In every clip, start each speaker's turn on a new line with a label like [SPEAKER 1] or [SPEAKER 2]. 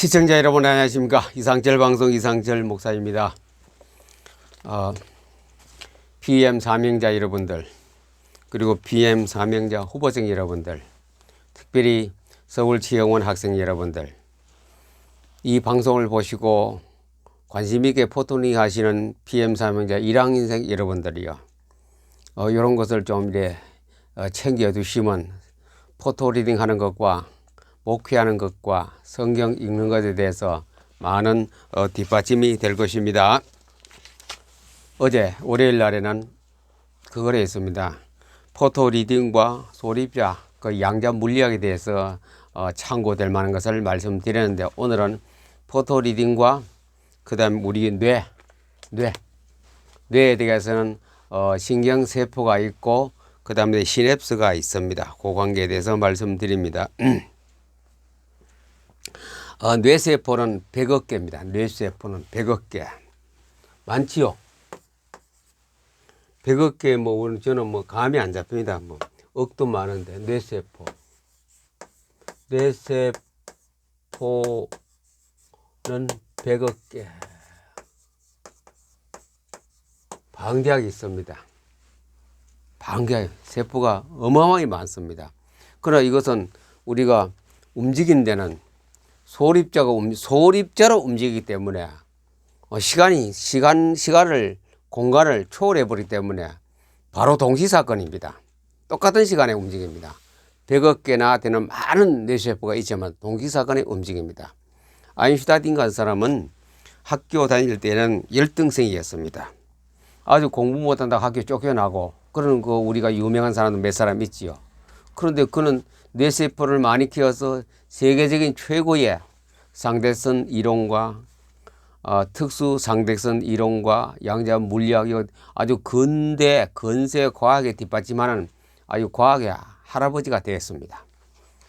[SPEAKER 1] 시청자 여러분 안녕하십니까. 이상철 방송 이상철 목사입니다. PM 사명자 여러분들, 그리고 PM 사명자 후보생 여러분들, 특별히 서울치영원 학생 여러분들, 이 방송을 보시고 관심 있게 포토링 하시는 PM 사명자 1학년생 여러분들이요, 이런 것을 좀 이제 챙겨 두시면 포토리딩 하는 것과 목회하는 것과 성경 읽는 것에 대해서 많은 뒷받침이 될 것입니다. 어제 월요일 날에는 그걸 했습니다. 포토 리딩과 소립자 그 양자 물리학에 대해서 참고될 만한 것을 말씀드렸는데, 오늘은 포토 리딩과 그 다음 우리 뇌에 대해서는 신경세포가 있고 그 다음에 시냅스가 있습니다. 그 관계에 대해서 말씀드립니다. 뇌세포는 100억 개입니다. 뇌세포는 100억 개. 많지요? 100억 개, 저는 감이 안 잡힙니다. 억도 많은데, 뇌세포는 100억 개. 방대하게 있습니다. 방대하게. 세포가 어마어마하게 많습니다. 그러나 이것은 우리가 움직이는 데는 소립자로 움직이기 때문에 시간을 공간을 초월해 버리기 때문에 바로 동시사건입니다. 똑같은 시간에 움직입니다. 100억 개나 되는 많은 뇌세포가 있지만 동시사건에 움직입니다. 아인슈타인 같은 사람은 학교 다닐 때는 열등생이었습니다. 아주 공부 못한다고 학교 쫓겨나고 그러는 거 우리가 유명한 사람도 몇 사람 있지요. 그런데 그는 뇌세포를 많이 키워서 세계적인 최고의 상대성 이론과 특수 상대성 이론과 양자 물리학, 아주 근세 과학에 뒷받침하는 아주 과학의 할아버지가 되었습니다.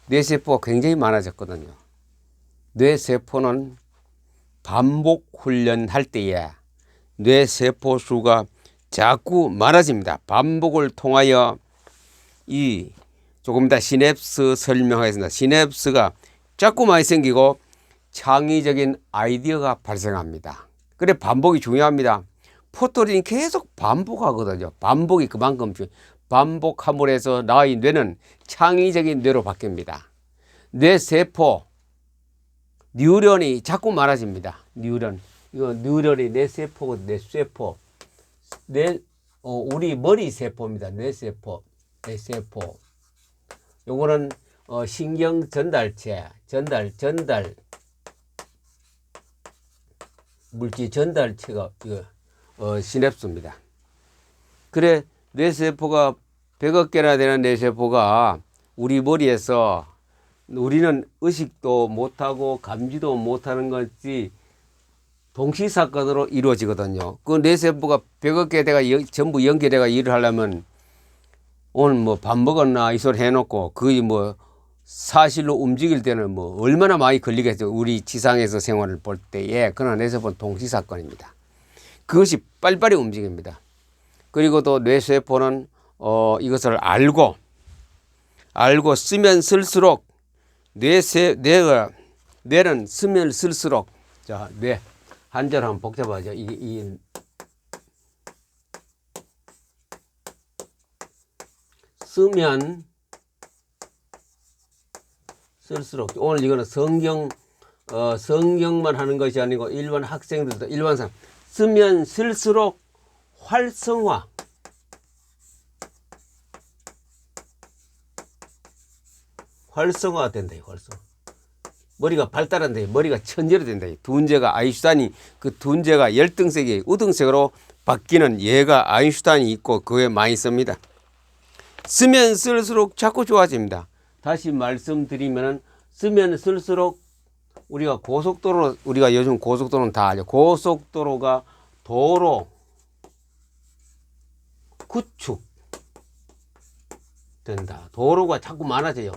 [SPEAKER 1] 뇌세포가 굉장히 많아졌거든요. 뇌세포는 반복 훈련할 때에 뇌세포 수가 자꾸 많아집니다. 반복을 통하여 조금 이따 시냅스 설명하겠습니다. 시냅스가 자꾸 많이 생기고 창의적인 아이디어가 발생합니다. 그래 반복이 중요합니다. 포토리딩 계속 반복하거든요. 반복이 그만큼 반복함으로 해서 나의 뇌는 창의적인 뇌로 바뀝니다. 뇌세포, 뉴런이 자꾸 많아집니다. 뉴런이 뇌세포고 뇌세포. 우리 머리 세포입니다. 뇌세포. 요거는 신경 전달체, 물질 전달체가 시냅스입니다. 그래 뇌세포가 100억 개나 되는 뇌세포가 우리 머리에서 우리는 의식도 못하고 감지도 못하는 것이 동시사건으로 이루어지거든요. 그 뇌세포가 100억 개가 전부 연결해가 일을 하려면 오늘 밥 먹었나 이 소리 해놓고 거의 사실로 움직일 때는 얼마나 많이 걸리겠죠. 우리 지상에서 생활을 볼 때에. 그러나 뇌세포는 동시사건입니다. 그것이 빨리빨리 움직입니다. 그리고 또 뇌세포는 이것을 알고 쓰면 쓸수록 뇌는 쓰면 쓸수록, 자, 뇌 한자로 한번 복잡하죠. 쓰면 쓸수록, 오늘 이거는 성경만 하는 것이 아니고 일반 학생들도, 일반 사람, 쓰면 쓸수록 활성화 된다. 머리가 발달한다. 머리가 천재로 된다. 둔재가 아인슈타인이 그 둔재가 열등색이 우등색으로 바뀌는 예가 아인슈타인이 있고 그에 많이 씁니다. 쓰면 쓸수록 자꾸 좋아집니다. 다시 말씀드리면은 쓰면 쓸수록 우리가 요즘 고속도로는 다 알죠. 고속도로가 도로 구축 된다. 도로가 자꾸 많아져요.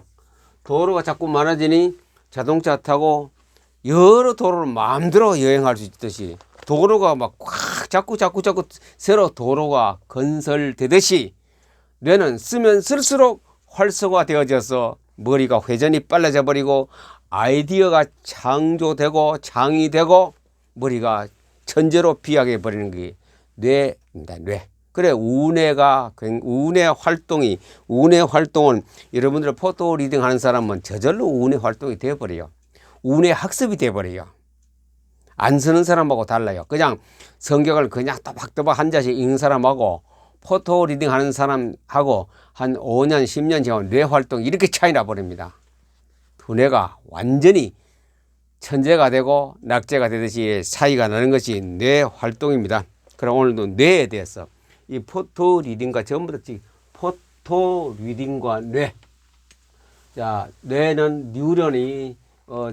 [SPEAKER 1] 도로가 자꾸 많아지니 자동차 타고 여러 도로를 마음대로 여행할 수 있듯이 도로가 자꾸 새로 도로가 건설되듯이 뇌는 쓰면 쓸수록 활성화되어져서 머리가 회전이 빨라져 버리고 아이디어가 창조되고 창의되고 머리가 천재로 비약해 버리는 게 뇌입니다. 뇌. 그래 운의 활동은 여러분들 포토 리딩 하는 사람은 저절로 운의 활동이 되어버려요. 운의 학습이 되어버려요. 안 쓰는 사람하고 달라요. 그냥 성경을 그냥 또박또박 한 자씩 읽는 사람하고 포토 리딩 하는 사람하고 한 5년 10년 지나면 뇌 활동이 이렇게 차이 나버립니다. 두뇌가 완전히 천재가 되고 낙제가 되듯이 차이가 나는 것이 뇌 활동입니다. 그럼 오늘도 뇌에 대해서 이 포토 리딩과 전부 다 포토 리딩과 뇌. 자, 뇌는 뉴런이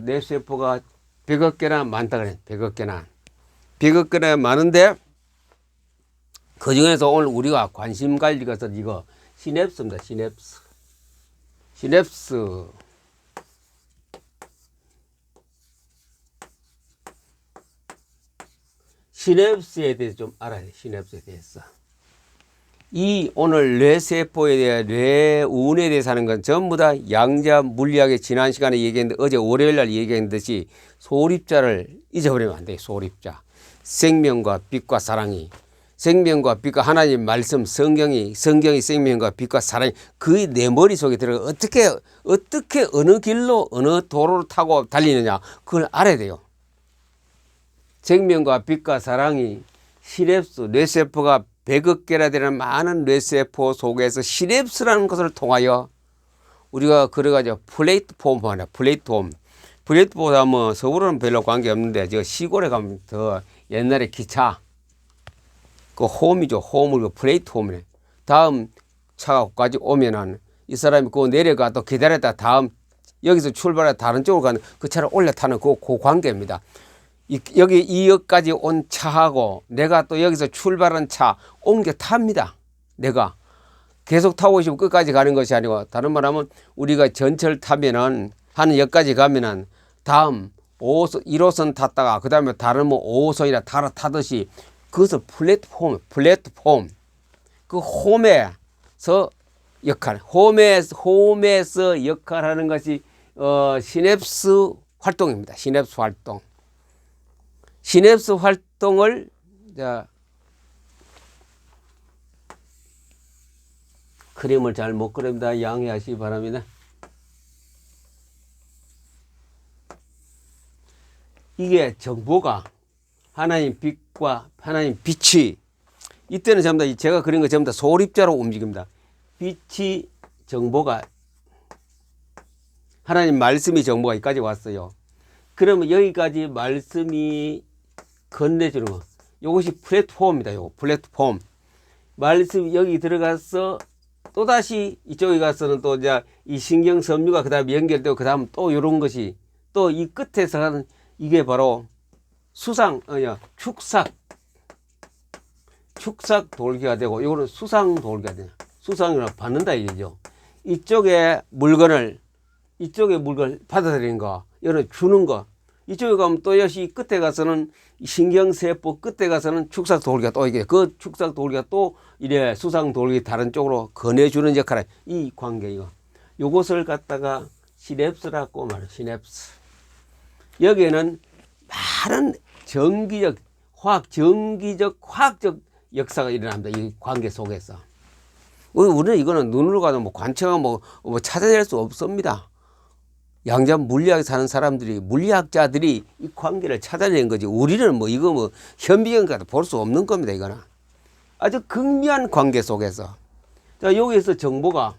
[SPEAKER 1] 뇌세포가 100억 개나 많다 그래. 100억 개나. 100억 개나 많은데 그 중에서 오늘 우리가 관심 가질 것은 이거 시냅스입니다. 시냅스. 시냅스. 시냅스에 대해서 좀 알아야 돼. 시냅스에 대해서. 이 오늘 뇌세포에 대해 뇌운에 대해서 하는 건 전부 다 양자 물리학의 지난 시간에 얘기했는데 어제 월요일 날 얘기한 듯이 소립자를 잊어버리면 안 돼. 소립자. 생명과 빛과 사랑이. 생명과 빛과 하나님 말씀 성경이 생명과 빛과 사랑이 그 내 머릿속에 들어가 어떻게 어느 길로 어느 도로를 타고 달리느냐 그걸 알아야 돼요. 생명과 빛과 사랑이 시냅스 뇌세포가 100억 개나 되는 많은 뇌세포 속에서 시냅스라는 것을 통하여 우리가 그래가지고 플랫폼 하나 플랫폼보다 뭐 서울은 별로 관계 없는데 저 시골에 가면 더 옛날에 기차 그 홈이죠. 홈을 그 플랫폼이네. 다음 차까지 오면은 이 사람이 그거 내려가 또 기다렸다 다음 여기서 출발해 다른 쪽으로 가는 그 차를 올라타는 그 관계입니다. 여기 이 역까지 온 차하고 내가 또 여기서 출발한 차 옮겨 탑니다. 내가 계속 타고 싶으면 끝까지 가는 것이 아니고 다른 말하면 우리가 전철 타면은 한 역까지 가면은 다음 1호선 탔다가 그 다음에 다른 뭐 5호선이나 타듯이 그것을 플랫폼 그 홈에서 역할 홈에서 역할하는 것이 시냅스 활동입니다. 시냅스 활동. 시냅스 활동을 자 그림을 잘 못 그립니다. 양해하시기 바랍니다. 이게 정보가 하나님 빛과 하나님 빛이 이때는 전부 다 제가 그린 거 전부 다 소립자로 움직입니다. 빛이 정보가 하나님 말씀이 정보가 여기까지 왔어요. 그러면 여기까지 말씀이 건네주는 거. 이것이 플랫폼입니다. 요거 플랫폼. 말씀이 여기 들어가서 또다시 이쪽에 가서는 또 이제 이 신경 섬유가 그 다음에 연결되고 그 다음 또 이런 것이 또 이 끝에서 하는 이게 바로 축삭 돌기가 되고 이거는 수상 돌기가 되냐. 수상이라 받는다 이거죠. 이쪽에 물건을 받아들이는 거, 이거는 주는 거. 이쪽에 가면 또 역시 끝에 가서는 신경세포 끝에 가서는 축삭 돌기가 또 이게 그 축삭 돌기가 또 이래 수상 돌기 다른 쪽으로 건네주는 역할을 이 관계 이거. 요것을 갖다가 시냅스라고 말해요. 시냅스. 여기에는 많은 화학적 역사가 일어납니다. 이 관계 속에서. 우리는 이거는 눈으로 가도 뭐 관측하고 뭐 찾아낼 수 없습니다. 양자 물리학에 사는 사람들이 물리학자들이 이 관계를 찾아낸 거지. 우리는 뭐 이거 뭐 현미경과도 볼 수 없는 겁니다. 이거는 아주 극미한 관계 속에서 자 여기에서 정보가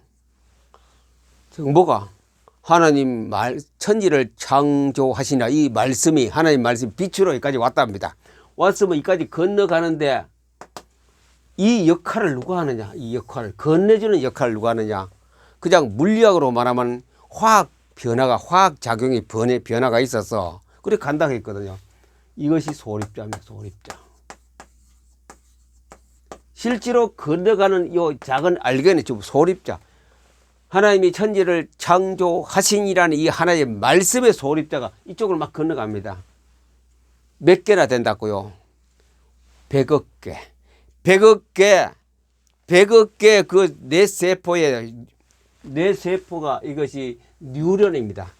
[SPEAKER 1] 하나님 천지를 창조하시나 이 말씀이 하나님 말씀 빛으로 여기까지 왔답니다. 왔으면 여기까지 건너가는데 이 역할을 누가 하느냐? 이 역할을 건네주는 역할을 누가 하느냐? 그냥 물리학으로 말하면 화학 작용이 변화가 있어서 그렇게 간다했거든요. 이것이 소립자입니다. 소립자. 실제로 건너가는 이 작은 알갱이 좀 소립자. 하나님이 천지를 창조하시니라는 이 하나의 말씀의 소립자가 이쪽을 막 건너갑니다. 몇 개나 된다고요? 100억 개. 100억 개 그 뇌세포가 이것이 뉴런입니다.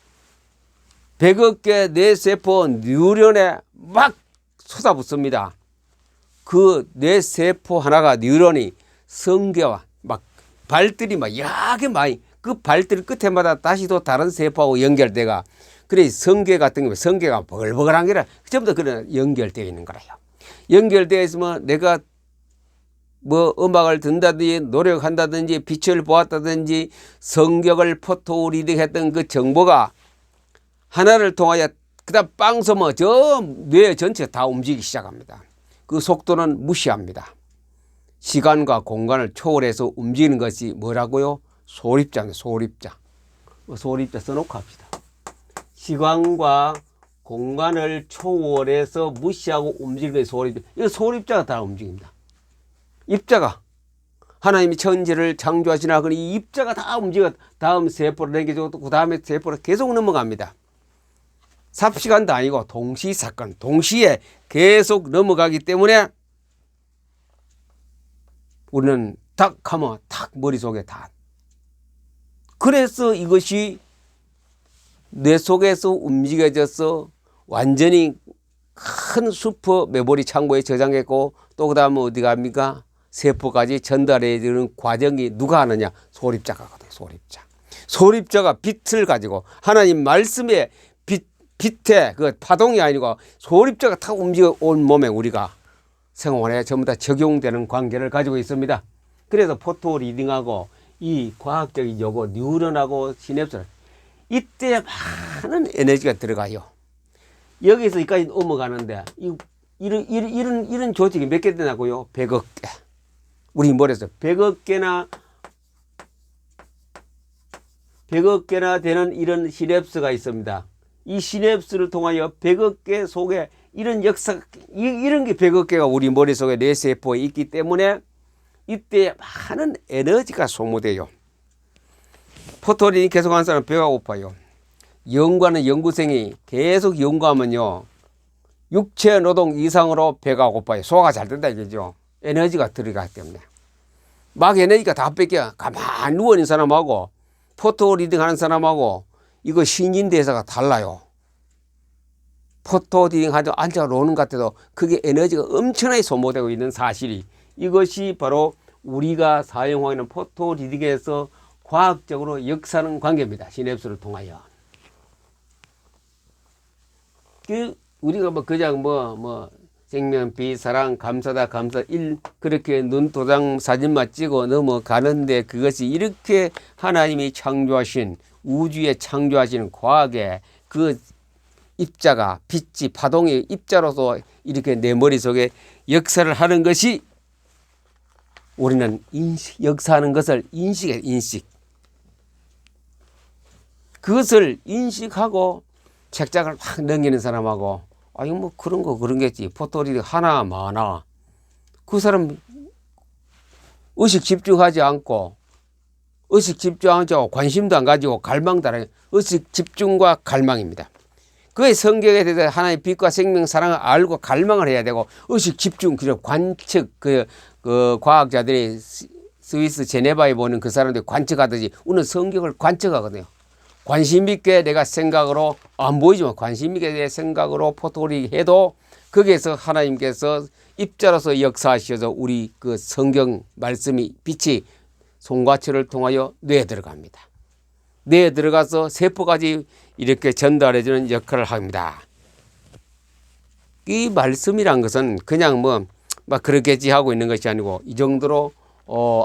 [SPEAKER 1] 100억 개 뇌세포 뉴런에 막 솟아붙습니다. 그 뇌세포 하나가 뉴런이 성게와 막 발들이 막 야게 많이 그 발들 끝에마다 다시 또 다른 세포하고 연결돼가 그래 성게 같은 게 성게가 버글버글한 게라 전부 다 그런 연결되어 있는 거라요. 연결되어 있으면 내가 뭐 음악을 듣는다든지 노력한다든지 빛을 보았다든지 성격을 포토 리딩했던 그 정보가 하나를 통하여 그다음 빵 서면 저 뇌 전체 다 움직이기 시작합니다. 그 속도는 무시합니다. 시간과 공간을 초월해서 움직이는 것이 뭐라고요? 소립자입니다. 소립자. 소립자 써놓고 합시다. 시간과 공간을 초월해서 무시하고 움직이는 것이 소립자. 이거 소립자가 다 움직입니다. 입자가 하나님이 천지를 창조하시나 그니 입자가 다 움직여 다음 세포를 남겨주고 그 다음에 세포를 계속 넘어갑니다. 삽시간도 아니고 동시사건 동시에 계속 넘어가기 때문에 우리는 딱 하면 탁 머릿속에 다. 그래서 이것이 뇌 속에서 움직여져서 완전히 큰 슈퍼 메모리 창고에 저장했고 또 그 다음에 어디 갑니까? 세포까지 전달해 주는 과정이 누가 하느냐? 소립자가 하거든요. 소립자. 소립자가 빛을 가지고 하나님 말씀의 빛의 그 파동이 아니고 소립자가 탁 움직여 온 몸에 우리가 생활에 전부 다 적용되는 관계를 가지고 있습니다. 그래서 포토 리딩하고 이 과학적인 요거 뉴런하고 시냅스를 이때 많은 에너지가 들어가요. 여기서 여기까지 넘어가는데 이런 조직이 몇 개 되냐고요? 100억 개. 우리 머리에서 100억 개나 되는 이런 시냅스가 있습니다. 이 시냅스를 통하여 100억 개 속에 이런 역사, 이런 게 100억 개가 우리 머릿속에 뇌세포에 있기 때문에 이때 많은 에너지가 소모돼요. 포토리딩 계속하는 사람은 배가 고파요. 연구하는 연구생이 계속 연구하면요. 육체 노동 이상으로 배가 고파요. 소화가 잘 된다 이거죠. 에너지가 들어가기 때문에. 막 에너지가 다 뺏겨. 가만히 누워있는 사람하고 포토리딩 하는 사람하고 이거 신진대사가 달라요. 포토리딩 하죠. 앉아 노는 것 같아도 그게 에너지가 엄청나게 소모되고 있는 사실이 이것이 바로 우리가 사용하고 있는 포토리딩에서 과학적으로 역사하는 관계입니다. 시냅스를 통하여. 우리가 그냥 생명, 비, 사랑, 감사다, 감사, 일 그렇게 눈도장 사진만 찍어 넘어가는데 그것이 이렇게 하나님이 창조하신 우주에 창조하신 과학의 그 입자가 빛이 파동의 입자로서 이렇게 내 머릿속에 역사를 하는 것이 우리는 역사하는 것을 인식해. 그것을 인식하고 책장을 확 넘기는 사람하고 이거 그런 게지. 포토리딩 하나 많아. 그 사람 의식 집중하지 않고 관심도 안 가지고 갈망도 안 하고 의식 집중과 갈망입니다. 그의 성격에 대해서 하나님의 빛과 생명 사랑을 알고 갈망을 해야 되고 의식 집중 그리고 관측 그 과학자들이 스위스 제네바에 보는 그 사람들이 관측하듯이 우리는 성격을 관측하거든요. 관심 있게 내가 생각으로 안 보이지만 관심 있게 내 생각으로 포토리 해도 거기에서 하나님께서 입자로서 역사하셔서 우리 그 성경 말씀이 빛이 송과체를 통하여 뇌에 들어갑니다. 뇌에 들어가서 세포까지 이렇게 전달해주는 역할을 합니다. 이 말씀이란 것은 그냥 막 그렇겠지 하고 있는 것이 아니고 이 정도로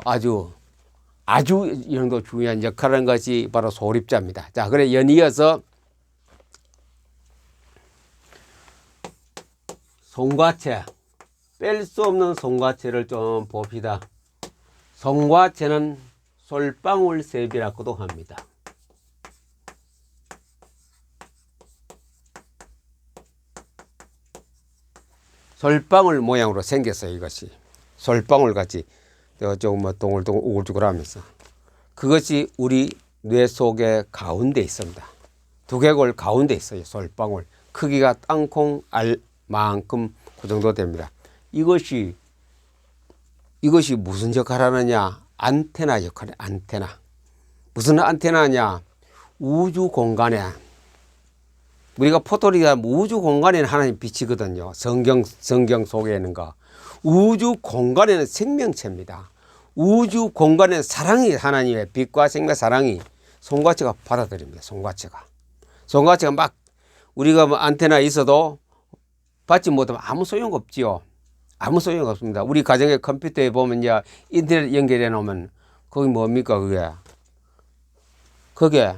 [SPEAKER 1] 아주 이 정도 중요한 역할을 하는 것이 바로 소립자입니다. 자, 그래 연이어서 송과체, 뺄 수 없는 송과체를 좀 봅시다. 송과체는 솔방울 셉이라고도 합니다. 솔방울 모양으로 생겼어요. 이것이 솔방울 같이 조금 동글동글 우글우글하면서 그것이 우리 뇌 속의 가운데 있습니다. 두개골 가운데 있어요. 솔방울 크기가 땅콩 알만큼 그 정도 됩니다. 이것이 무슨 역할을 하느냐? 안테나 역할이에요. 안테나. 무슨 안테나냐? 우주 공간에 우리가 포토리가 우주 공간에는 하나님 빛이거든요. 성경 속에 있는 거. 우주 공간에는 생명체입니다. 우주 공간에는 사랑이 하나님의 빛과 생명 사랑이 송과체가 받아들입니다. 송과체가 막 우리가 뭐 안테나 있어도 받지 못하면 아무 소용 없지요. 아무 소용 없습니다. 우리 가정의 컴퓨터에 보면 이제 인터넷 연결해 놓으면 거기 뭡니까 그게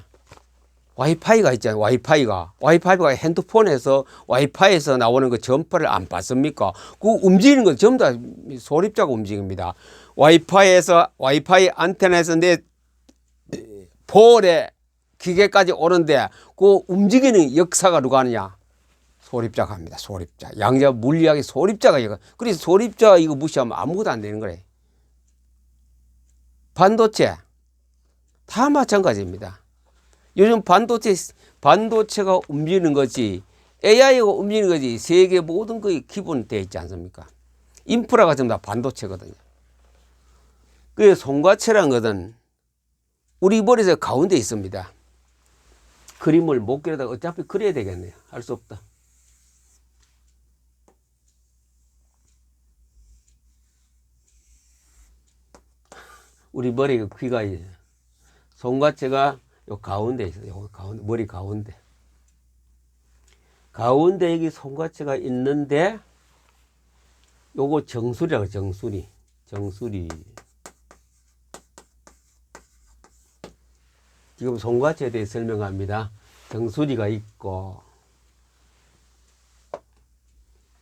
[SPEAKER 1] 와이파이가 있잖아요. 와이파이가 핸드폰에서 와이파이에서 나오는 그 전파를 안 받습니까? 그 움직이는 건 전부 다 소립자가 움직입니다. 와이파이 안테나에서 내 볼에 기계까지 오는데 그 움직이는 역사가 누가 하느냐? 소립자가 합니다. 소립자. 양자 물리학의 소립자가 이거. 그래서 소립자 이거 무시하면 아무것도 안 되는 거래. 반도체 다 마찬가지입니다. 요즘 반도체가 움직이는 거지, AI가 움직이는 거지, 세계 모든 것이 기본되어 있지 않습니까? 인프라가 전부 다 반도체거든요. 그 송과체라는 것은 우리 머리에서 가운데 있습니다. 그림을 못 그려다가 어차피 그려야 되겠네요. 할 수 없다. 우리 머리 귀가 송과체가 요 가운데 있어요. 요 가운데, 머리 가운데. 가운데 여기 송과체가 있는데 요거 정수리라고 정수리. 지금 송과체에 대해 설명합니다. 정수리가 있고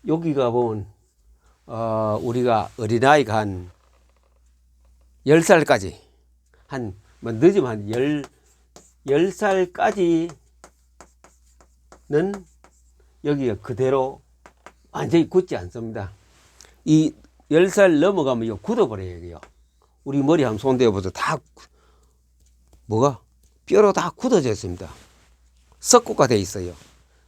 [SPEAKER 1] 여기가 보면 우리가 어린아이가 한 10살까지 뭐 늦으면 한 10살까지는 여기가 그대로 완전히 굳지 않습니다. 이 10살 넘어가면 이거 굳어버려요. 여기요. 우리 머리 한번 손대어보세요. 다 뼈로 다 굳어져 있습니다. 석고가 돼 있어요.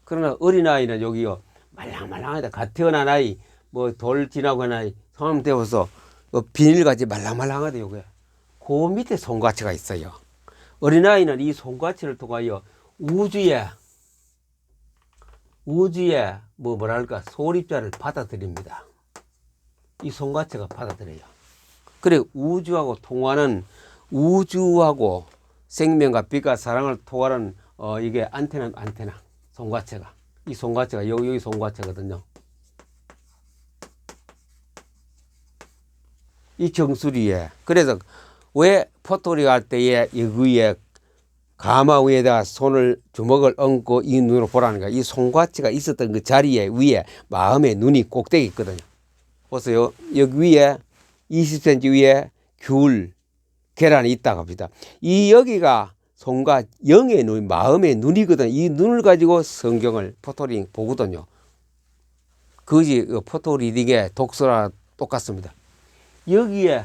[SPEAKER 1] 그러나 어린아이는 여기요 말랑말랑하다. 갓 태어난 아이, 뭐 돌 지나고 한 아이, 성함 되어서 비닐같이 말랑말랑하다. 요게 그 밑에 송과체가 있어요. 어린아이는 이 송과체를 통하여 우주에 뭐랄까 소립자를 받아들입니다. 이 송과체가 받아들여요. 그래 우주하고 통하는, 우주하고 생명과 빛과 사랑을 통하는 이게 안테나 송과체가, 이 송과체가 여기 송과체거든요. 이 정수리에, 그래서 왜 포토리 할 때에 여기에 가마 위에다 주먹을 얹고 이 눈으로 보라는가? 이 송과체가 있었던 그 자리에 위에 마음의 눈이 꼭대기 있거든요. 보세요. 여기 위에 20cm 위에 계란이 있다고 합니다. 이 여기가 영의 눈, 마음의 눈이거든. 이 눈을 가지고 성경을 포토리 보거든요. 그것이 포토리딩의 독서랑 똑같습니다. 여기에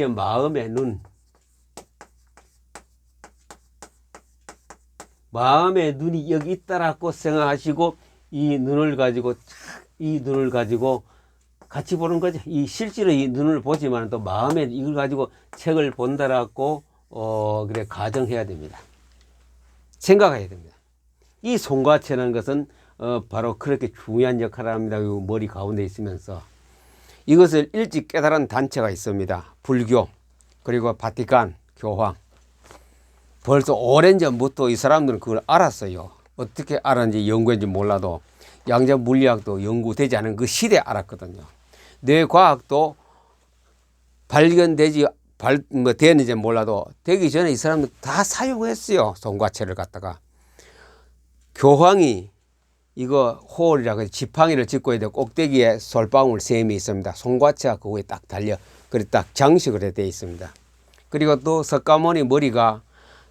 [SPEAKER 1] 마음의 눈, 마음의 눈이 여기 있다라고 생각하시고 이 눈을 가지고 같이 보는 거죠. 이 실제로 이 눈을 보지만 또 마음에 이걸 가지고 책을 본다라고 그래 가정해야 됩니다. 생각해야 됩니다. 이 송과체라는 것은 바로 그렇게 중요한 역할을 합니다. 이 머리 가운데 있으면서 이것을 일찍 깨달은 단체가 있습니다. 불교, 그리고 바티칸 교황. 벌써 오랜 전부터 이 사람들은 그걸 알았어요. 어떻게 알았는지 연구했는지 몰라도 양자 물리학도 연구되지 않은 그 시대에 알았거든요. 뇌과학도 되는지 몰라도 되기 전에 이 사람들 다 사용했어요. 송과체를 갖다가. 교황이 이거 홀이라고 지팡이를 짚고 있는데 꼭대기에 솔방울 셈이 있습니다. 송과체가 그거에 딱 달려 그래 딱 장식을 되어 있습니다. 그리고 또 석가모니 머리가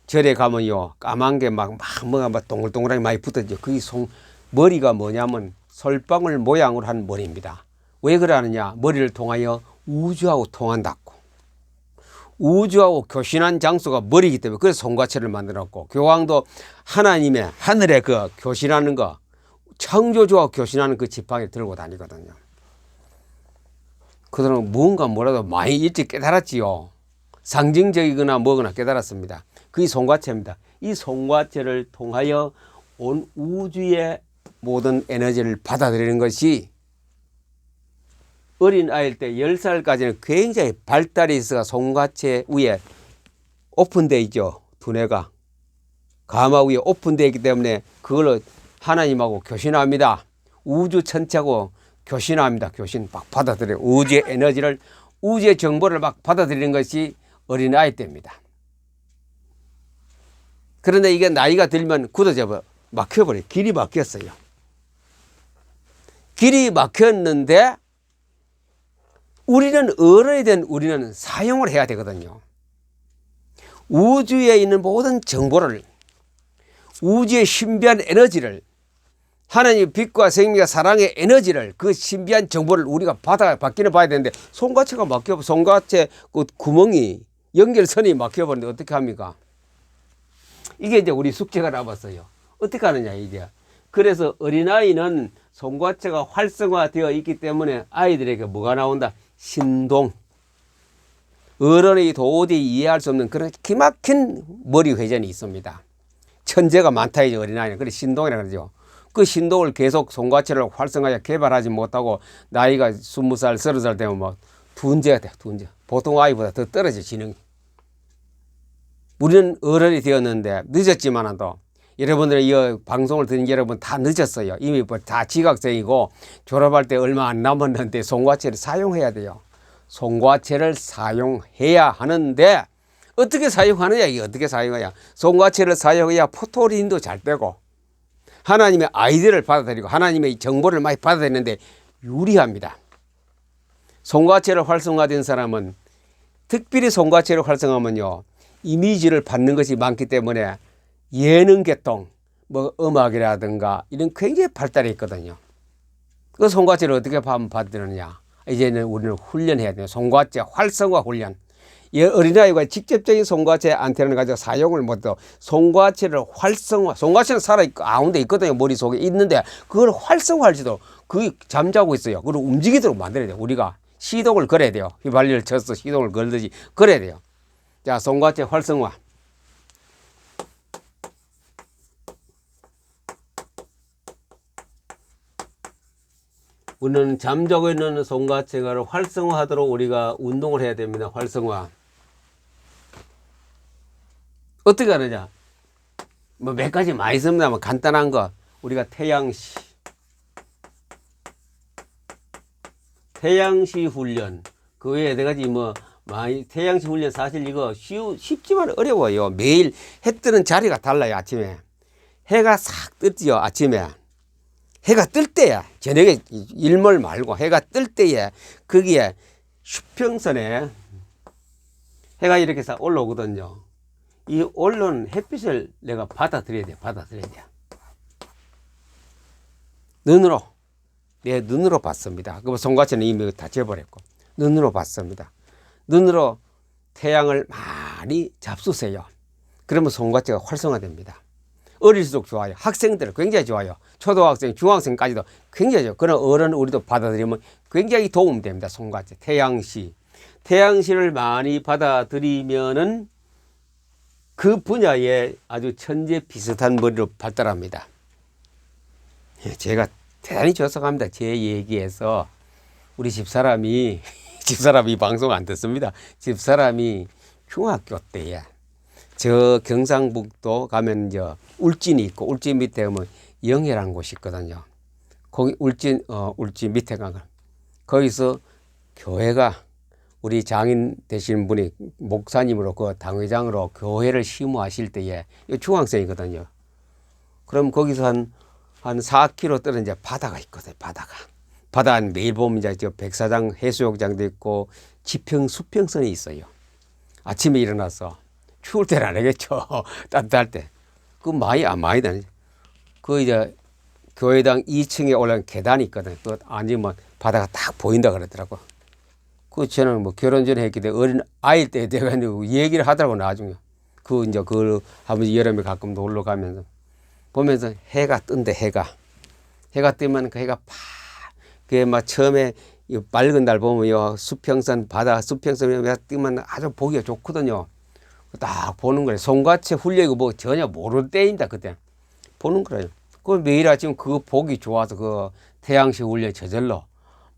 [SPEAKER 1] 절에 가면요 까만 게 뭐가 동글동글하게 많이 붙어져. 그 머리가 뭐냐면 솔방울 모양으로 한 머리입니다. 왜 그러느냐? 머리를 통하여 우주하고 통한다고. 우주하고 교신한 장소가 머리이기 때문에 그래서 송과체를 만들었고, 교황도 하나님의 하늘에 그 교신하는 거, 창조주하고 교신하는 그 지팡이를 들고 다니거든요. 그들은 무언가 뭐라도 많이 일찍 깨달았지요. 상징적이거나 뭐거나 깨달았습니다. 그게 송과체입니다. 이 송과체를 통하여 온 우주의 모든 에너지를 받아들이는 것이 어린 아이일 때 10살까지는 굉장히 발달이 있어가 송과체 위에 오픈되어 있죠. 두뇌가 가마 위에 오픈되어 있기 때문에 그걸로 하나님하고 교신합니다. 우주 전체하고 교신합니다. 교신 막 받아들여요. 우주의 에너지를, 우주의 정보를 막 받아들이는 것이 어린아이 때입니다. 그런데 이게 나이가 들면 굳어져 막혀버려요. 길이 막혔어요. 길이 막혔는데 우리는 어른이 된 우리는 사용을 해야 되거든요. 우주에 있는 모든 정보를, 우주의 신비한 에너지를, 하나님의 빛과 생명과 사랑의 에너지를, 그 신비한 정보를 우리가 받기는 봐야 되는데 송과체가 막혀, 송과체 그 구멍이, 연결선이 막혀버리는데 어떻게 합니까? 이게 이제 우리 숙제가 남았어요. 어떻게 하느냐 이게. 그래서 어린아이는 송과체가 활성화되어 있기 때문에 아이들에게 뭐가 나온다? 신동. 어른이 도저히 이해할 수 없는 그런 기막힌 머리 회전이 있습니다. 천재가 많다 이제 어린아이는. 그래 신동이라 그러죠. 그 신동을 계속 송과체를 활성화해 개발하지 못하고 나이가 20살, 30살 되면 뭐 둔재가 돼, 둔재. 보통 아이보다 더 떨어져 지능이. 우리는 어른이 되었는데 늦었지만도 여러분들의 이 방송을 듣는 여러분 다 늦었어요. 이미 뭐 다 지각생이고 졸업할 때 얼마 안 남았는데 송과체를 사용해야 돼요. 송과체를 사용해야 하는데 어떻게 사용하느냐, 이게 어떻게 사용해야. 송과체를 사용해야 포토린도 잘 되고 하나님의 아이디어를 받아들이고 하나님의 정보를 많이 받아들이는데 유리합니다. 송과체를 활성화된 사람은, 특별히 송과체를 활성화하면요, 이미지를 받는 것이 많기 때문에 예능계통, 뭐 음악이라든가 이런 굉장히 발달해 있거든요. 그 송과체를 어떻게 받드느냐. 이제는 우리는 훈련해야 돼요. 송과체 활성화 훈련. 어린아이가 직접적인 송과체 안테나를 가지고 사용을 못해도 송과체를 활성화, 송과체는 살아있고 아운데 있거든요. 머릿속에 있는데 그걸 활성화할지도 그게 잠자고 있어요. 그걸 움직이도록 만들어야 돼요. 우리가 시동을 걸어야 돼요. 휘발유를 쳐서 시동을 걸듯이 걸어야 돼요. 자, 송과체 활성화. 우리는 잠자고 있는 송과체를 활성화하도록 우리가 운동을 해야 됩니다. 활성화. 어떻게 하느냐? 뭐 몇 가지 많이 있습니다만 간단한 거. 우리가 태양시 훈련. 그 외에 여러 가지 뭐 많이, 태양시 훈련 사실 이거 쉽지만 어려워요. 매일 해 뜨는 자리가 달라요. 아침에 해가 싹 뜨지요. 아침에 해가 뜰 때야, 저녁에 일몰 말고 해가 뜰 때에 거기에 수평선에 해가 이렇게 싹 올라오거든요. 이 올라오는 햇빛을 내가 받아들여야 돼. 받아들여야 돼. 눈으로, 내 눈으로 봤습니다. 그 송과체는 이미 다 재버렸고 눈으로 봤습니다. 눈으로 태양을 많이 잡수세요. 그러면 송과체가 활성화됩니다. 어릴수록 좋아요. 학생들은 굉장히 좋아요. 초등학생, 중학생까지도 굉장히 좋아요. 그런 어른 우리도 받아들이면 굉장히 도움됩니다. 송과체, 태양시. 태양시를 많이 받아들이면은 그 분야에 아주 천재 비슷한 머리로 발달합니다. 제가 대단히 죄송합니다. 제 얘기에서 우리 집사람이 방송 안 듣습니다. 집사람이 중학교 때에 저 경상북도 가면 저 울진이 있고 울진 밑에 보면 영해라는 곳이 있거든요. 거기 울진 밑에 가면 거기서 교회가 우리 장인 되신 분이 목사님으로 그 당회장으로 교회를 심호하실 때에 중학생이거든요. 그럼 거기서 한 4km 떨어진 이제 바다가 있거든요. 바다는 매일 보면 이제 저 백사장 해수욕장도 있고 지평 수평선이 있어요. 아침에 일어나서 추울 때는 안 하겠죠. 따뜻할 때. 그 많이 다니죠. 그 이제 교회당 2층에 올라간 계단이 있거든요. 그 앉으면 바다가 딱 보인다 그러더라고. 그 저는 뭐 결혼 전에 했기 때문에 어린 아이일 때 내가 얘기를 하더라고 나중에. 그 이제 그걸 한번 여름에 가끔 놀러 가면서 보면서 해가 뜬대 해가 뜨면 그 해가 그게 막 처음에 맑은 날 보면 수평선 바다 수평선에 뜨면 아주 보기가 좋거든요. 딱 보는 거예요. 송과체 훈련이고 뭐 전혀 모를 때입니다. 그때 보는 거예요. 그 매일 아침 그거 보기 좋아서 그 태양식 훈련 저절로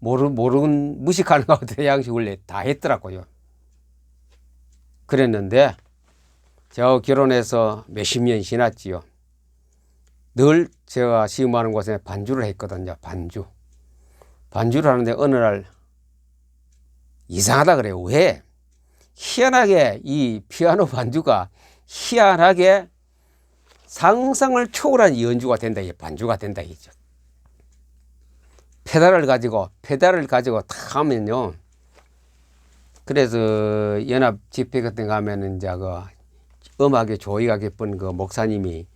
[SPEAKER 1] 모르는 무식하는 거 태양식 훈련 다 했더라고요. 그랬는데 제가 결혼해서 몇십 년 지났지요. 늘 제가 시음하는 곳에 반주를 했거든요. 반주를 하는데 어느 날 이상하다 그래요. 왜? 희한하게 이 피아노 반주가 희한하게 상상을 초월한 연주가 된다. 반주가 된다. 이죠. 페달을 가지고 탁 하면요. 그래서 연합 집회 같은 거 가면은 이제 그 음악에 조예가 깊은 그 목사님이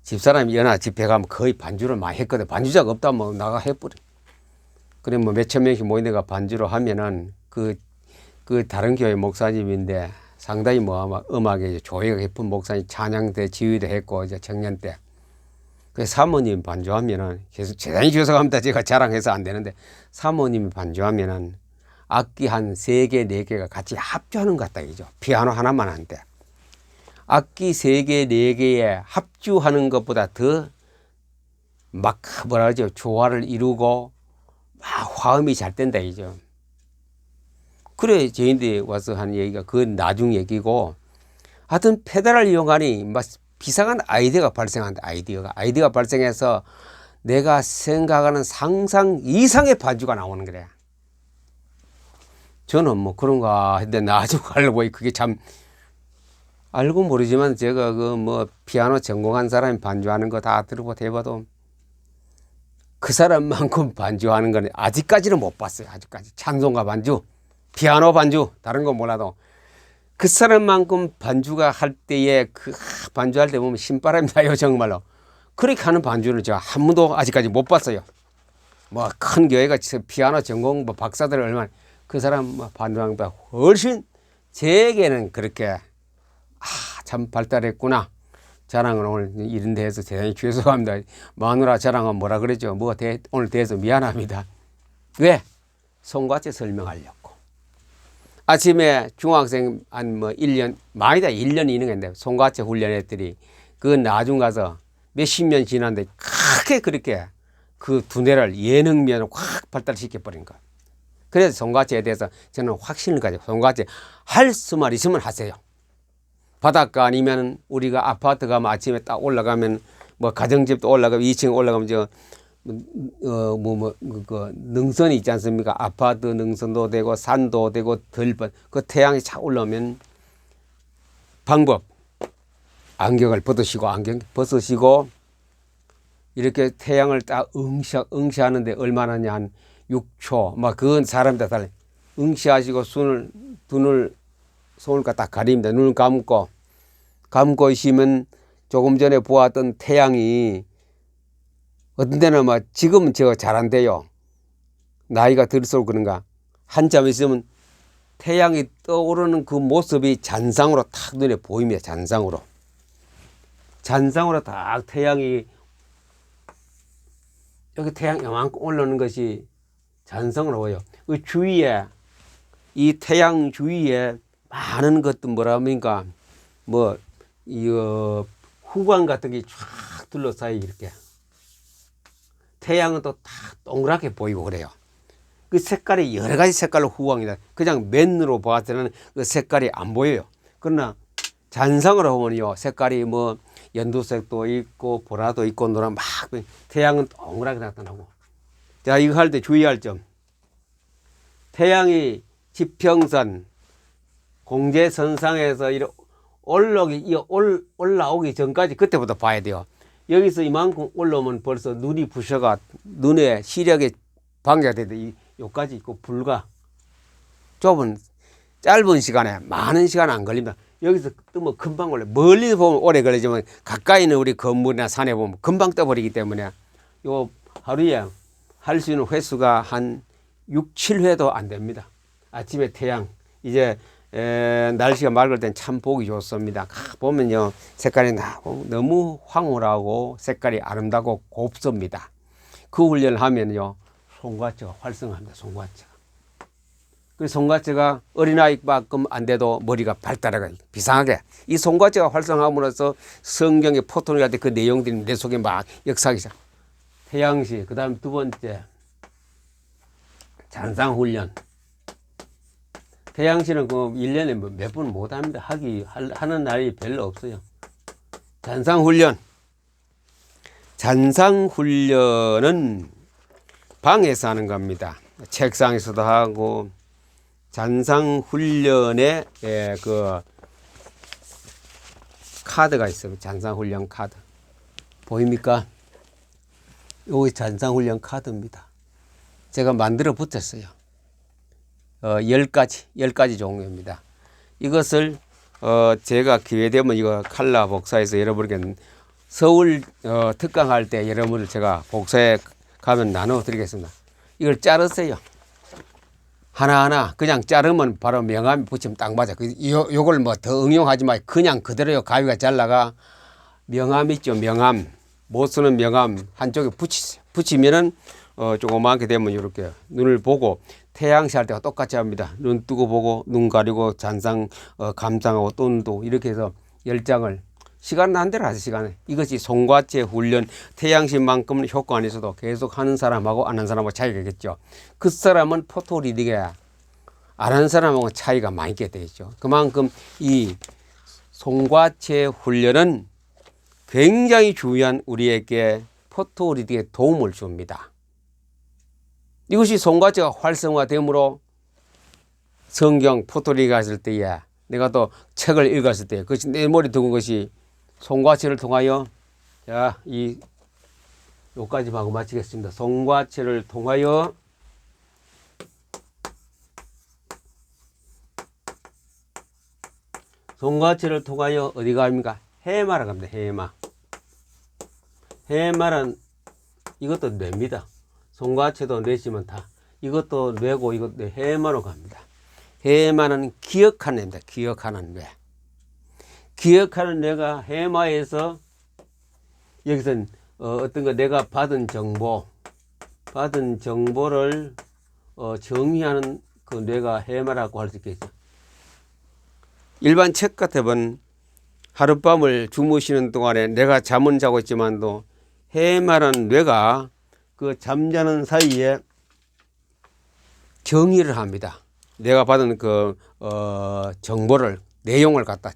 [SPEAKER 1] 집사람이 연합 집회 가면 거의 반주를 많이 했거든. 반주자가 없다면 나가 해버려. 그래 뭐 몇천 명씩 모이다가 반주로 하면은 그 다른 교회 목사님인데 상당히 뭐 아마 음악에 조예가 깊은 목사님 찬양대 지휘도 했고 이제 청년 때. 그 사모님 반주하면은 계속 대단히 죄송합니다. 제가 자랑해서 안 되는데 사모님이 반주하면은 악기 한 3개, 4개가 같이 합주하는 것 같다 이죠. 피아노 하나만 한데. 악기 3개, 4개에 합주하는 것보다 더 막 뭐라 그러죠. 조화를 이루고 막 화음이 잘 된다 이죠. 그래 저희한테 와서 하는 얘기가 그 나중 얘기고 하여튼 페달을 이용하니 막 비상한 아이디어가 발생한다. 아이디어가 발생해서 내가 생각하는 상상 이상의 반주가 나오는 거래. 저는 뭐 그런가 했는데 나중에 알고 보니 그게 참 알고 모르지만 제가 그 뭐 피아노 전공한 사람이 반주하는 거 다 들어보고 해봐도 그 사람만큼 반주하는 건 아직까지는 못 봤어요. 아직까지 찬송가 반주, 피아노 반주 다른 건 몰라도 그 사람만큼 반주가 할 때에 그 반주할 때 보면 신바람이 나요 정말로. 그렇게 하는 반주는 제가 한 번도 아직까지 못 봤어요. 뭐 큰 교회가 피아노 전공 뭐 박사들 얼마나 그 사람 뭐 반주하는 것보다 훨씬 제게는 그렇게 참 발달했구나. 자랑은 오늘 이런 데에서 대단히 죄송합니다. 마누라 자랑은 뭐라 그랬죠? 오늘 대해서 미안합니다. 왜? 송같이 설명하려고. 아침에 중학생 한 뭐 1년, 많이다 1년 있는 건데 송같이 훈련했더니 그 나중 가서 몇십 년 지났는데 크게 그렇게 그 두뇌를 예능면을 확 발달시켜버린 거예요. 그래서 송같이에 대해서 저는 확신을 가지고 송같이 할 수만 있으면 하세요. 바닷가 아니면 우리가 아파트 가면 아침에 딱 올라가면 뭐 가정집도 올라가면 2층 올라가면 그 능선이 있지 않습니까? 아파트 능선도 되고 산도 되고 들번 그 태양이 착 올라오면 방법 안경 벗으시고 이렇게 태양을 딱 응시하는데 얼마나 하냐 한 6초 막 그건 사람마다 달라요. 응시하시고 눈을 손을 딱 가립니다. 눈을 감고 있으면 조금 전에 보았던 태양이 어떤 데는 막 지금은 제가 잘 안 돼요. 나이가 들수록 그런가. 한참 있으면 태양이 떠오르는 그 모습이 잔상으로 탁 눈에 보입니다. 잔상으로 딱 태양이 여기 태양 요만큼 올라오는 것이 잔상으로 보여요. 그 주위에 이 태양 주위에 많은 것들 뭐라 합니까? 뭐 이 후광 같은 게 쫙 둘러싸여 이렇게. 태양은 또 다 동그랗게 보이고 그래요. 그 색깔이 여러 가지 색깔로 후광이다. 그냥 맨으로 봤을 때는 그 색깔이 안 보여요. 그러나 잔상으로 보면요, 색깔이 뭐 연두색도 있고 보라도 있고 노란 막 태양은 동그랗게 나타나고. 자, 이거 할 때 주의할 점. 태양이 지평선 공제선상에서 올라오기 전까지 그때부터 봐야 돼요. 여기서 이만큼 올라오면 벌써 눈이 부셔가 눈의 시력에 방해가 되는데 여기까지 있고 불과 짧은 시간에 많은 시간 안 걸립니다. 여기서 뜨면 금방 올려. 멀리 보면 오래 걸리지만 가까이 있는 우리 건물이나 산에 보면 금방 떠버리기 때문에 요 하루에 할 수 있는 횟수가 한 6, 7회도 안 됩니다. 아침에 태양 이제 날씨가 맑을 땐 참 보기 좋습니다. 보면요 색깔이 너무 황홀하고 색깔이 아름답고 곱습니다. 그 훈련을 하면요 송과처가 활성화합니다. 송과처가. 그 송과체가 어린아이만큼 안 돼도 머리가 발달해가 비상하게 이 송과체가 활성화함으로써 성경의 포토니할 때 그 내용들이 내 속에 막 역사하기 시작. 태양시, 그 다음 두 번째 잔상훈련. 태양시는 그 1년에 몇 번 못합니다. 하는 날이 별로 없어요. 잔상훈련. 잔상훈련은 방에서 하는 겁니다. 책상에서도 하고, 잔상훈련에 그 카드가 있어요. 잔상훈련 카드. 보입니까? 요게 잔상훈련 카드입니다. 제가 만들어 붙였어요. 10가지 종류입니다. 이것을 제가 기회되면 이거 칼라 복사해서 여러분에게 서울 특강할 때 여러분을 제가 복사해 가면 나눠 드리겠습니다. 이걸 자르세요. 하나하나 그냥 자르면 바로 명암이 붙이면 딱 맞아. 요걸 뭐 더 응용하지 마. 그냥 그대로요. 가위가 잘라가 명암 있죠. 명암. 못 쓰는 명암 한쪽에 붙이세요. 붙이면은 조그맣게 되면 이렇게 눈을 보고 태양시 할 때가 똑같이 합니다. 눈 뜨고 보고 눈 가리고 잔상 감상하고 똔도 이렇게 해서 10장을 시간 난 대로 하세요. 시간에. 이것이 송과체 훈련 태양시만큼은 효과 안 있어도 계속 하는 사람하고 안 하는 사람하고 차이가 있겠죠. 그 사람은 포토 리딩에 안 하는 사람하고 차이가 많이 있게 되겠죠. 그만큼 이 송과체 훈련은 굉장히 중요한 우리에게 포토 리딩에 도움을 줍니다. 이것이 송과체가 활성화되므로 성경 포토 리딩 했을 때에 내가 또 책을 읽었을 때 그것이 내 머리에 들어온 것이 송과체를 통하여 자, 요까지 하고 마치겠습니다. 송과체를 통하여 어디가 갑니까? 해마라 갑니다. 해마. 해마란 이것도 뇌입니다. 송과체도 뇌시면 다 이것도 뇌고 이것도 해마로 갑니다. 해마는 기억하는 뇌입니다. 기억하는 뇌. 기억하는 뇌가 해마에서 여기서 어떤 거 내가 받은 정보를 정의하는 그 뇌가 해마라고 할 수 있겠죠. 일반 책 같으면 하룻밤을 주무시는 동안에 내가 잠은 자고 있지만도 해마라는 뇌가 그 잠자는 사이에 정의를 합니다. 내가 받은 그 정보를 내용을 갖다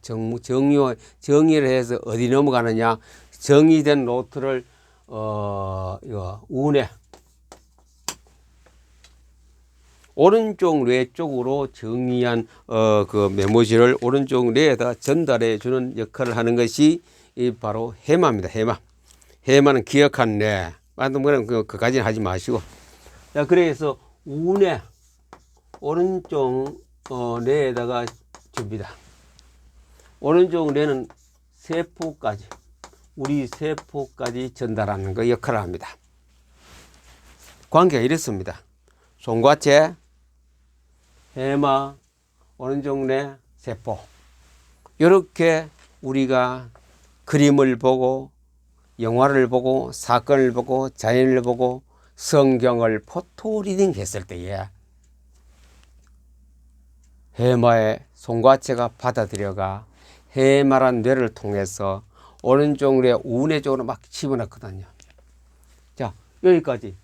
[SPEAKER 1] 정의를 해서 어디 넘어가느냐 정의된 노트를 이거 우뇌 오른쪽 뇌 쪽으로 정의한 그 메모지를 오른쪽 뇌에다 전달해 주는 역할을 하는 것이 바로 해마입니다. 해마는 기억한 뇌. 그까지는 하지 마시고. 자, 그래서 우뇌 오른쪽 뇌에다가 줍니다. 오른쪽 뇌는 세포까지 우리 세포까지 전달하는 그 역할을 합니다. 관계가 이렇습니다. 송과체, 해마, 오른쪽 뇌, 세포. 이렇게 우리가 그림을 보고 영화를 보고 사건을 보고 자연을 보고 성경을 포토 리딩 했을 때에 해마의 송과체가 받아들여가 해마란 뇌를 통해서 오른쪽 뇌 우뇌 쪽으로 막 집어넣거든요. 자, 여기까지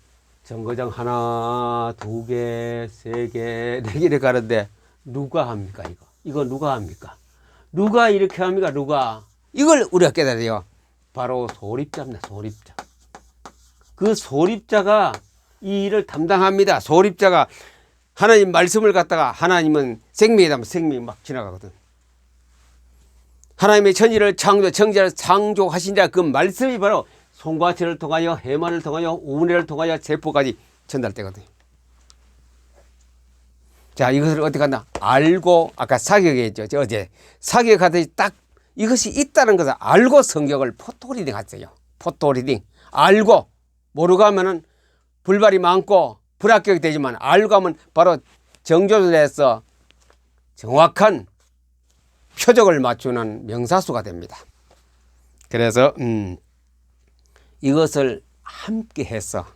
[SPEAKER 1] 정거장 하나, 두 개, 세 개, 네 개를 가는데 누가 합니까? 이거 누가 합니까? 누가 이렇게 합니까? 누가? 이걸 우리가 깨달아요. 바로 소립자입니다. 소립자. 그 소립자가 이 일을 담당합니다. 소립자가 하나님 말씀을 갖다가 하나님은 생명이다. 생명이 막 지나가거든. 하나님의 천지를 정자를 창조하신 자 그 말씀이 바로 송과체를 통하여 해마를 통하여 우뇌를 통하여 세포까지 전달되거든요. 자, 이것을 어떻게 한다? 알고 아까 사격했죠. 어제 사격하듯이 딱 이것이 있다는 것을 알고 성경을 포토리딩 하세요. 포토리딩. 알고 모르고 하면은 불발이 많고 불합격이 되지만 알고 하면 바로 정조를 해서 정확한 표적을 맞추는 명사수가 됩니다. 그래서 이것을 함께 해서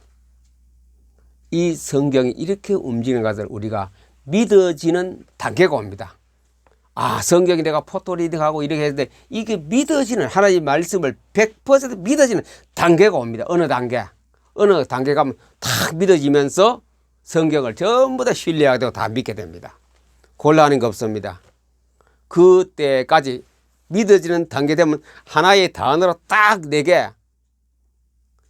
[SPEAKER 1] 이 성경이 이렇게 움직이는 것을 우리가 믿어지는 단계가 옵니다. 아, 성경이 내가 포토리딩하고 이렇게 했는데 이게 믿어지는 하나님 말씀을 100% 믿어지는 단계가 옵니다. 어느 단계? 어느 단계 가면 탁 믿어지면서 성경을 전부 다 신뢰하게 되고 다 믿게 됩니다. 곤란한 거 없습니다. 그때까지 믿어지는 단계 되면 하나의 단어로 딱 내게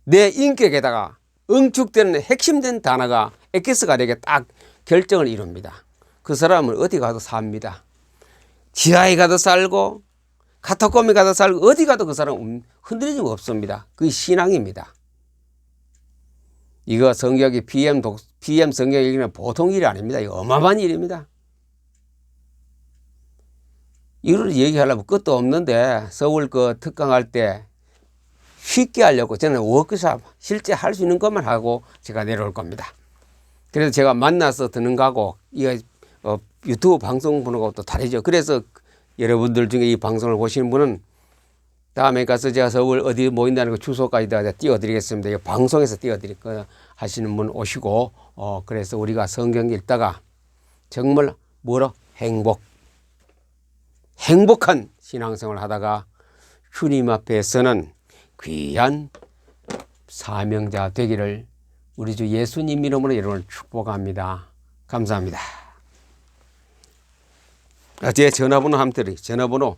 [SPEAKER 1] 내 인격에다가 응축되는 핵심된 단어가 엑기스가 내게 딱 결정을 이룹니다. 그 사람은 어디 가도 삽니다. 지하에 가도 살고 카타콤에 가도 살고 어디 가도 그 사람은 흔들림 없습니다. 그게 신앙입니다. 이거 성경이 BM 성경 읽기는 보통 일이 아닙니다. 이거 어마어마한 일입니다. 이걸 얘기하려면 끝도 없는데 서울 그 특강할 때 쉽게 하려고 저는 워크숍 실제 할 수 있는 것만 하고 제가 내려올 겁니다. 그래서 제가 만나서 듣는 거하고 이거 유튜브 방송 보는 것도 다르죠. 그래서 여러분들 중에 이 방송을 보시는 분은 다음에 가서 제가 서울 어디 모인다는 거 주소까지 다 띄워드리겠습니다. 이거 방송에서 띄워드릴 거 하시는 분 오시고 그래서 우리가 성경 읽다가 정말 행복한 신앙생활을 하다가 주님 앞에서는 귀한 사명자 되기를 우리 주 예수님 이름으로 여러분을 축복합니다. 감사합니다. 제 전화번호 한번 드릴게요. 전화번호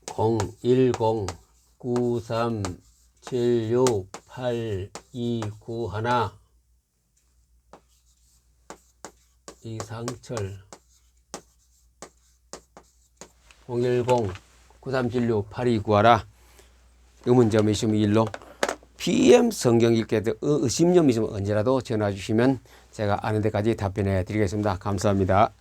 [SPEAKER 1] 010-9376-8291 이상철 010-9376-8291 의문점 있으면 일로 BM 성경 읽기에 의심점 있으면 언제라도 전화 주시면 제가 아는 데까지 답변해 드리겠습니다. 감사합니다.